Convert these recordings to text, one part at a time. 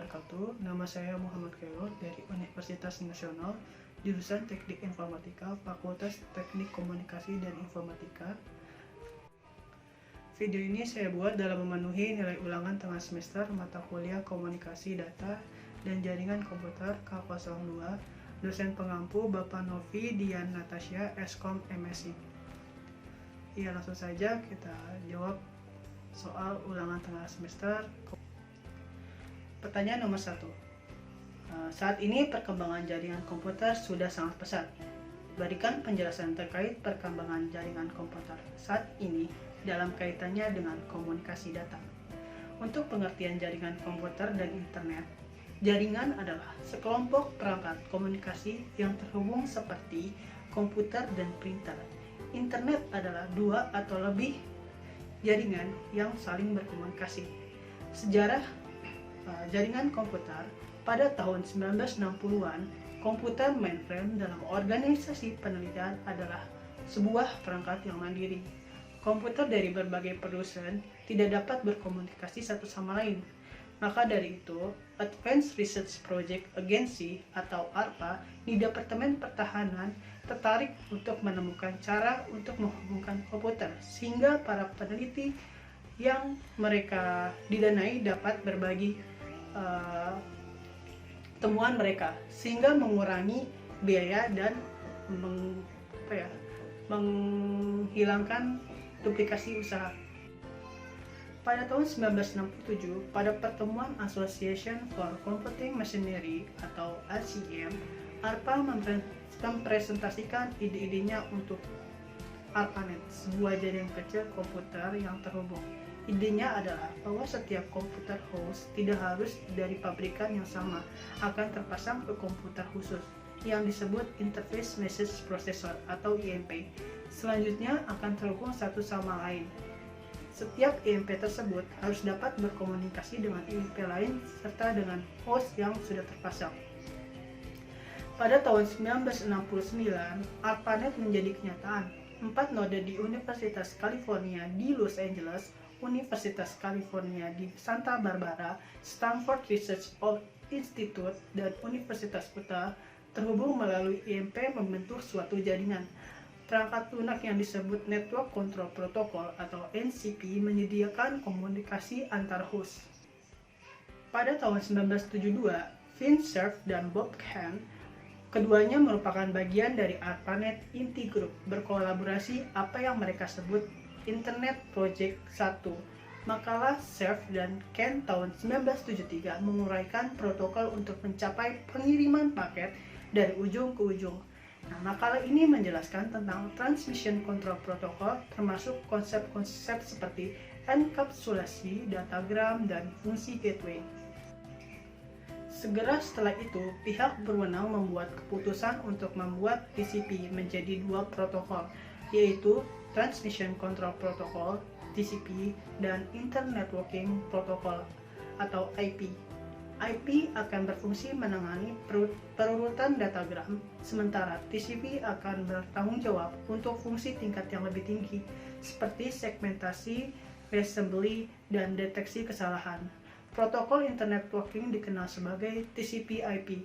wabarakatuh. Nama saya Muhammad Khairul dari Universitas Nasional, jurusan Teknik Informatika, Fakultas Teknik Komunikasi dan Informatika. Video ini saya buat dalam memenuhi nilai ulangan tengah semester mata kuliah Komunikasi Data dan Jaringan Komputer K02, dosen pengampu Bapak Novi Dian Natasha, Eskom MSI. Ya, langsung saja kita jawab soal ulangan tengah semester. Pertanyaan nomor 1. Saat ini perkembangan jaringan komputer sudah sangat pesat. Berikan penjelasan terkait perkembangan jaringan komputer saat ini dalam kaitannya dengan komunikasi data. Untuk pengertian jaringan komputer dan internet, jaringan adalah sekelompok perangkat komunikasi yang terhubung seperti komputer dan printer. Internet adalah dua atau lebih jaringan yang saling berkomunikasi. Sejarah jaringan komputer pada tahun 1960-an, komputer mainframe dalam organisasi penelitian adalah sebuah perangkat yang mandiri. Komputer dari berbagai produsen tidak dapat berkomunikasi satu sama lain. Maka dari itu, Advanced Research Project Agency atau ARPA di Departemen Pertahanan tertarik untuk menemukan cara untuk menghubungkan komputer sehingga para peneliti yang mereka didanai dapat berbagi temuan mereka sehingga mengurangi biaya dan menghilangkan duplikasi usaha. Pada tahun 1967, pada pertemuan Association for Computing Machinery atau ACM, ARPA mempresentasikan ide-idenya untuk ARPANET, sebuah jaringan kecil komputer yang terhubung. Idenya adalah bahwa setiap komputer host tidak harus dari pabrikan yang sama, akan terpasang ke komputer khusus yang disebut Interface Message Processor atau IMP. Selanjutnya akan terhubung satu sama lain. Setiap IMP tersebut harus dapat berkomunikasi dengan IMP lain serta dengan host yang sudah terpasang. Pada tahun 1969, ARPANET menjadi kenyataan. 4 node di Universitas California di Los Angeles, Universitas California di Santa Barbara, Stanford Research Institute, dan Universitas Utah terhubung melalui IMP membentuk suatu jaringan. Perangkat lunak yang disebut Network Control Protocol atau NCP menyediakan komunikasi antar host. Pada tahun 1972, Vint Cerf dan Bob Kahn, keduanya merupakan bagian dari ARPANET Inti Group, berkolaborasi apa yang mereka sebut Internet Project 1. Makalah Cerf dan Kahn tahun 1973 menguraikan protokol untuk mencapai pengiriman paket dari ujung ke ujung. Makalah ini menjelaskan tentang Transmission Control Protocol, termasuk konsep-konsep seperti enkapsulasi, datagram, dan fungsi gateway. Segera setelah itu, pihak berwenang membuat keputusan untuk membuat TCP menjadi dua protokol, yaitu Transmission Control Protocol (TCP) dan Internetworking Protocol atau IP. IP akan berfungsi menangani perurutan datagram, sementara TCP akan bertanggung jawab untuk fungsi tingkat yang lebih tinggi, seperti segmentasi, reassembly, dan deteksi kesalahan. Protokol Internet Working dikenal sebagai TCP/IP.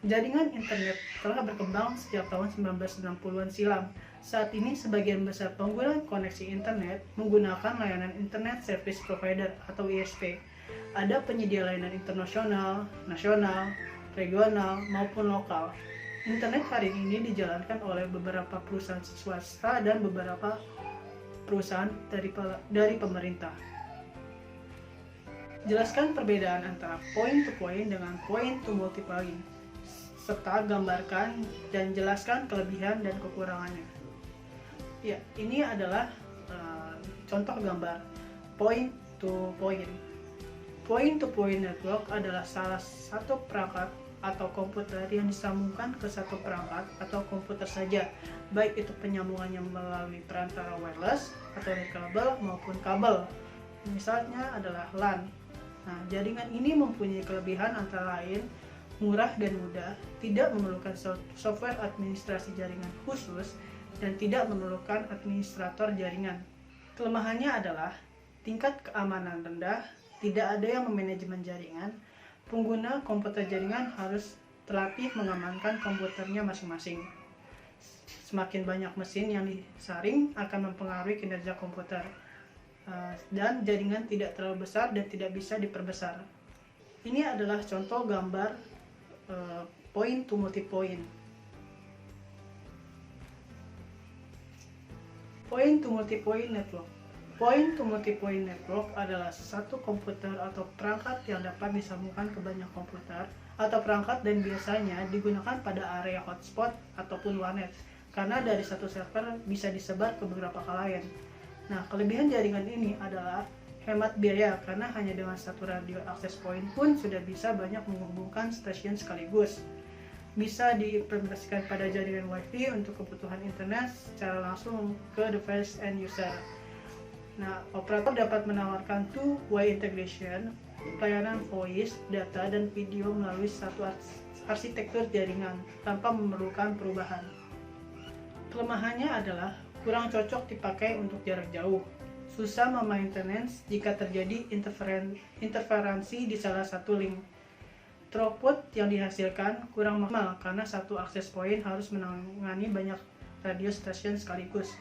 Jaringan internet telah berkembang sejak tahun 1960-an silam. Saat ini sebagian besar pengguna koneksi internet menggunakan layanan Internet Service Provider atau ISP. Ada penyedia layanan internasional, nasional, regional, maupun lokal. Internet hari ini dijalankan oleh beberapa perusahaan swasta dan beberapa perusahaan dari pemerintah. Jelaskan perbedaan antara point-to-point dengan point-to-multipoint, serta gambarkan dan jelaskan kelebihan dan kekurangannya. Ya, ini adalah contoh gambar point-to-point. Point-to-point network adalah salah satu perangkat atau komputer yang disambungkan ke satu perangkat atau komputer saja, baik itu penyambungannya melalui perantara wireless atau kabel maupun kabel. Misalnya adalah LAN. Jaringan ini mempunyai kelebihan antara lain murah dan mudah, tidak memerlukan software administrasi jaringan khusus, dan tidak memerlukan administrator jaringan. Kelemahannya adalah tingkat keamanan rendah, tidak ada yang memanajemen jaringan, Pengguna komputer jaringan harus terlatih mengamankan komputernya masing-masing. Semakin banyak mesin yang disaring akan mempengaruhi kinerja komputer, dan jaringan tidak terlalu besar dan tidak bisa diperbesar. Ini adalah contoh gambar point to multipoint. Point to multipoint network. Point to multipoint network adalah satu komputer atau perangkat yang dapat disambungkan ke banyak komputer atau perangkat dan biasanya digunakan pada area hotspot ataupun warnet, karena dari satu server bisa disebar ke beberapa klien. Nah, kelebihan jaringan ini adalah hemat biaya karena hanya dengan satu radio access point pun sudah bisa banyak menghubungkan stasiun sekaligus. Bisa diimplementasikan pada jaringan WiFi untuk kebutuhan internet secara langsung ke device end user. Nah, operator dapat menawarkan two-way integration, pelayanan voice, data, dan video melalui satu arsitektur jaringan tanpa memerlukan perubahan. Kelemahannya adalah kurang cocok dipakai untuk jarak jauh, susah memaintenance jika terjadi interferensi di salah satu link. Throughput yang dihasilkan kurang maksimal karena satu access point harus menangani banyak radio station sekaligus.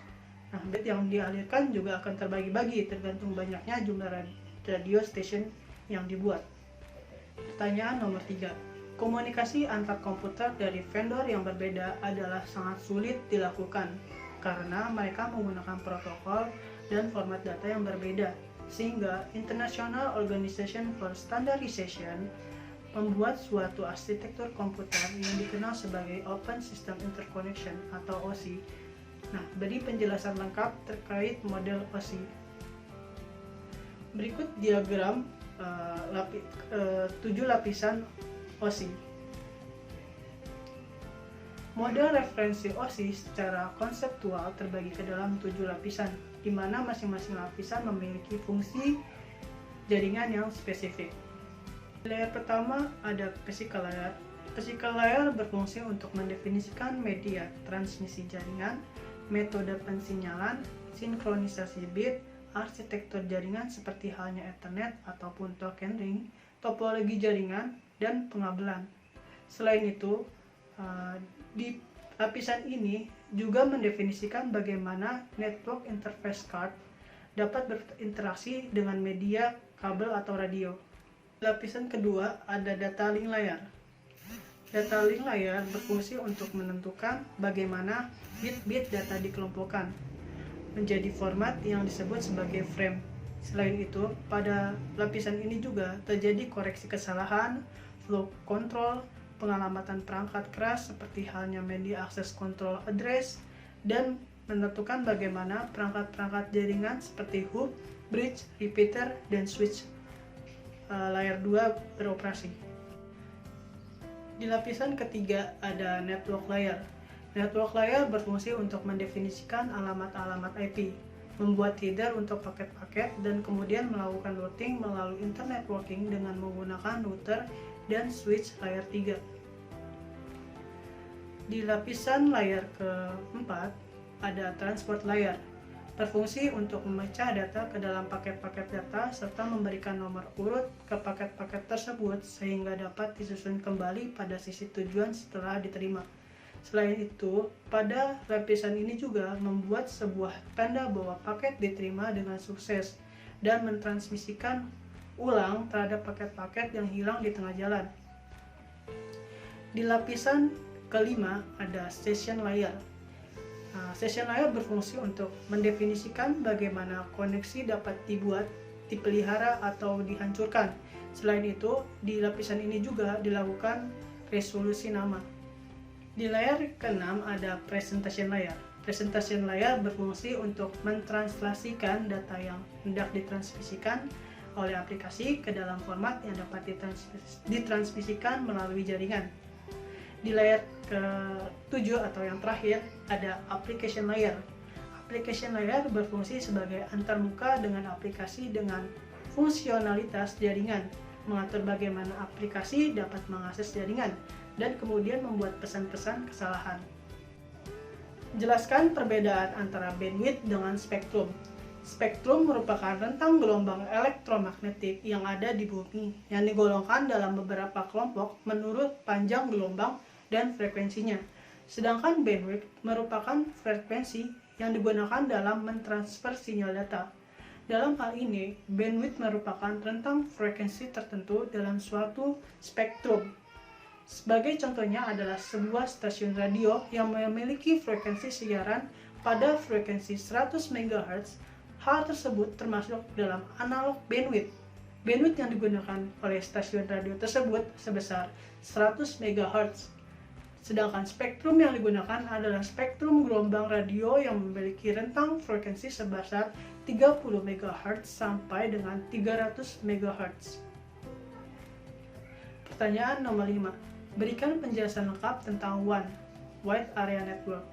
Nah, bit yang dialirkan juga akan terbagi-bagi tergantung banyaknya jumlah radio station yang dibuat. Pertanyaan nomor 3. Komunikasi antar komputer dari vendor yang berbeda adalah sangat sulit dilakukan karena mereka menggunakan protokol dan format data yang berbeda, sehingga International Organization for Standardization membuat suatu arsitektur komputer yang dikenal sebagai Open System Interconnection atau OSI. Nah, beri penjelasan lengkap terkait model OSI. Berikut diagram 7 lapisan OSI. Model referensi OSI secara konseptual terbagi ke dalam 7 lapisan, di mana masing-masing lapisan memiliki fungsi jaringan yang spesifik. Layer pertama ada physical layer. Physical layer berfungsi untuk mendefinisikan media transmisi jaringan, metode pensinyalan, sinkronisasi bit, arsitektur jaringan seperti halnya Ethernet ataupun token ring, topologi jaringan, dan pengabelan. Selain itu, di lapisan ini juga mendefinisikan bagaimana network interface card dapat berinteraksi dengan media, kabel, atau radio. Lapisan kedua ada data link layer. Data link layer berfungsi untuk menentukan bagaimana bit-bit data dikelompokkan menjadi format yang disebut sebagai frame. Selain itu, pada lapisan ini juga terjadi koreksi kesalahan, flow control, pengalamatan perangkat keras seperti halnya media access control address, dan menentukan bagaimana perangkat-perangkat jaringan seperti hub, bridge, repeater, dan switch layer 2 beroperasi. Di lapisan ketiga ada network layer. Network layer berfungsi untuk mendefinisikan alamat-alamat IP, membuat header untuk paket-paket, dan kemudian melakukan routing melalui internet networking dengan menggunakan router dan switch layer 3. Di lapisan layer keempat ada transport layer. Berfungsi untuk memecah data ke dalam paket-paket data serta memberikan nomor urut ke paket-paket tersebut sehingga dapat disusun kembali pada sisi tujuan setelah diterima. Selain itu, pada lapisan ini juga membuat sebuah tanda bahwa paket diterima dengan sukses dan mentransmisikan ulang terhadap paket-paket yang hilang di tengah jalan. Di lapisan kelima ada session layer. Session layer berfungsi untuk mendefinisikan bagaimana koneksi dapat dibuat, dipelihara, atau dihancurkan. Selain itu, di lapisan ini juga dilakukan resolusi nama. Di layer ke-6 ada presentation layer. Presentation layer berfungsi untuk mentranslasikan data yang hendak ditransmisikan oleh aplikasi ke dalam format yang dapat ditransmisikan melalui jaringan. Di layer ke-7 atau yang terakhir ada application layer. Application layer berfungsi sebagai antarmuka dengan aplikasi dengan fungsionalitas jaringan, mengatur bagaimana aplikasi dapat mengakses jaringan, dan kemudian membuat pesan-pesan kesalahan. Jelaskan perbedaan antara bandwidth dengan spektrum. Spektrum merupakan rentang gelombang elektromagnetik yang ada di bumi yang digolongkan dalam beberapa kelompok menurut panjang gelombang dan frekuensinya. Sedangkan bandwidth merupakan frekuensi yang digunakan dalam mentransfer sinyal data. Dalam hal ini, bandwidth merupakan rentang frekuensi tertentu dalam suatu spektrum. Sebagai contohnya adalah sebuah stasiun radio yang memiliki frekuensi siaran pada frekuensi 100 MHz. Hal tersebut termasuk dalam analog bandwidth. Bandwidth yang digunakan oleh stasiun radio tersebut sebesar 100 MHz. Sedangkan spektrum yang digunakan adalah spektrum gelombang radio yang memiliki rentang frekuensi sebesar 30 MHz sampai dengan 300 MHz. Pertanyaan nomor 5. Berikan penjelasan lengkap tentang WAN, Wide Area Network.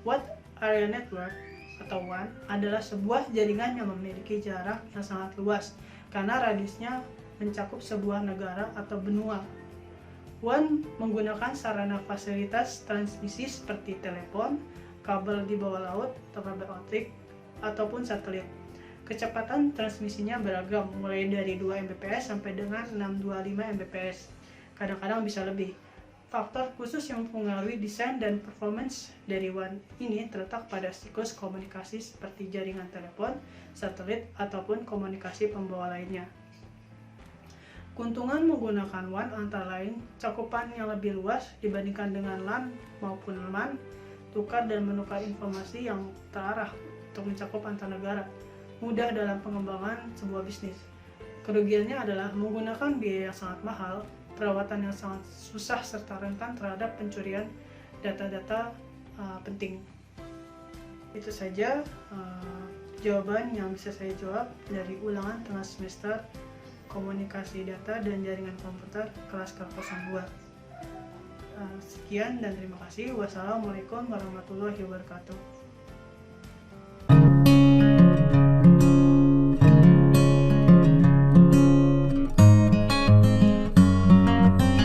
Wide Area Network atau WAN adalah sebuah jaringan yang memiliki jarak yang sangat luas karena radiusnya mencakup sebuah negara atau benua. WAN menggunakan sarana fasilitas transmisi seperti telepon, kabel di bawah laut atau kabel optik, ataupun satelit. Kecepatan transmisinya beragam, mulai dari 2 Mbps sampai dengan 625 Mbps. Kadang-kadang bisa lebih. Faktor khusus yang mempengaruhi desain dan performance dari WAN ini terletak pada siklus komunikasi seperti jaringan telepon, satelit, ataupun komunikasi pembawa lainnya. Keuntungan menggunakan WAN antara lain cakupan yang lebih luas dibandingkan dengan LAN maupun LAN, tukar dan menukar informasi yang terarah untuk mencakup antar negara, mudah dalam pengembangan sebuah bisnis. Kerugiannya adalah menggunakan biaya yang sangat mahal, perawatan yang sangat susah, serta rentan terhadap pencurian data-data penting. Itu saja jawaban yang bisa saya jawab dari ulangan tengah semester Komunikasi Data dan Jaringan Komputer kelas K02. Sekian dan terima kasih. Wassalamualaikum warahmatullahi wabarakatuh.